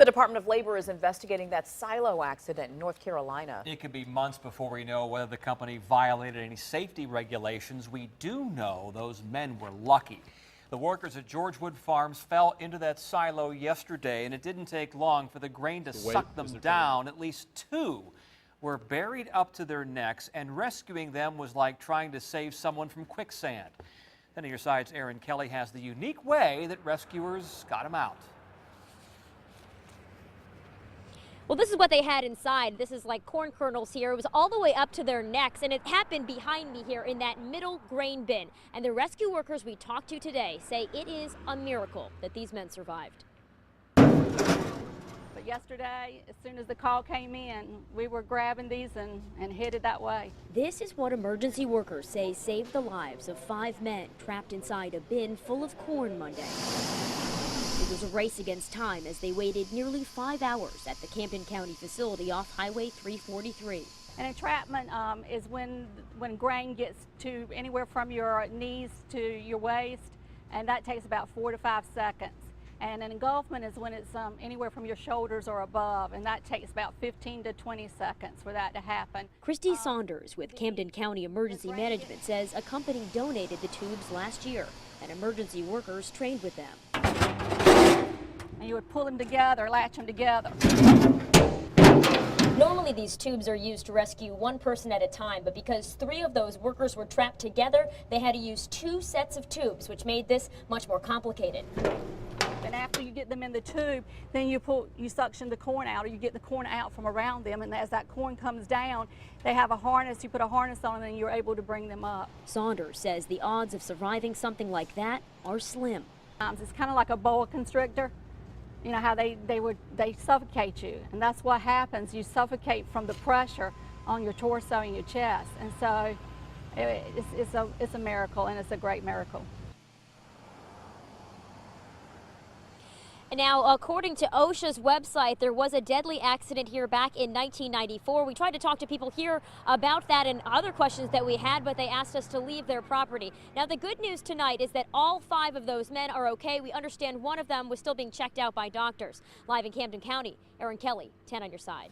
The Department of Labor is investigating that silo accident in North Carolina. It could be months before we know whether the company violated any safety regulations. We do know those men were lucky. The workers at Georgewood Farms fell into that silo yesterday, and it didn't take long for the grain to suck them down. At least two were buried up to their necks, and rescuing them was like trying to save someone from quicksand. 10 on your side's Erin Kelly has the unique way that rescuers got him out. Well, this is what they had inside. This is like corn kernels here. It was all the way up to their necks, and it happened behind me here in that middle grain bin. And the rescue workers we talked to today say it is a miracle that these men survived. But yesterday, as soon as the call came in, we were grabbing these and headed that way. This is what emergency workers say saved the lives of 5 men trapped inside a bin full of corn Monday. It was a race against time as they waited nearly 5 hours at the Camden County facility off Highway 343. An entrapment is when grain gets to anywhere from your knees to your waist, and that takes about 4 to 5 seconds. And an engulfment is when it's anywhere from your shoulders or above, and that takes about 15 to 20 seconds for that to happen. Christy Saunders with Camden County Emergency Management says a company donated the tubes last year, and emergency workers trained with them. And you would pull them together, latch them together. Normally these tubes are used to rescue one person at a time, but because 3 of those workers were trapped together, they had to use 2 sets of tubes, which made this much more complicated. And after you get them in the tube, then you suction the corn out, or you get the corn out from around them, and as that corn comes down, they have a harness, you put a harness on them, and you're able to bring them up. Saunders says the odds of surviving something like that are slim. It's kind of like a boa constrictor. You know how they suffocate you, and that's what happens. You suffocate from the pressure on your torso and your chest, and so it's a miracle, and it's a great miracle. And now, according to OSHA's website, there was a deadly accident here back in 1994. We tried to talk to people here about that and other questions that we had, but they asked us to leave their property. Now, the good news tonight is that all 5 of those men are okay. We understand one of them was still being checked out by doctors. Live in Camden County, Erin Kelly, 10 on your side.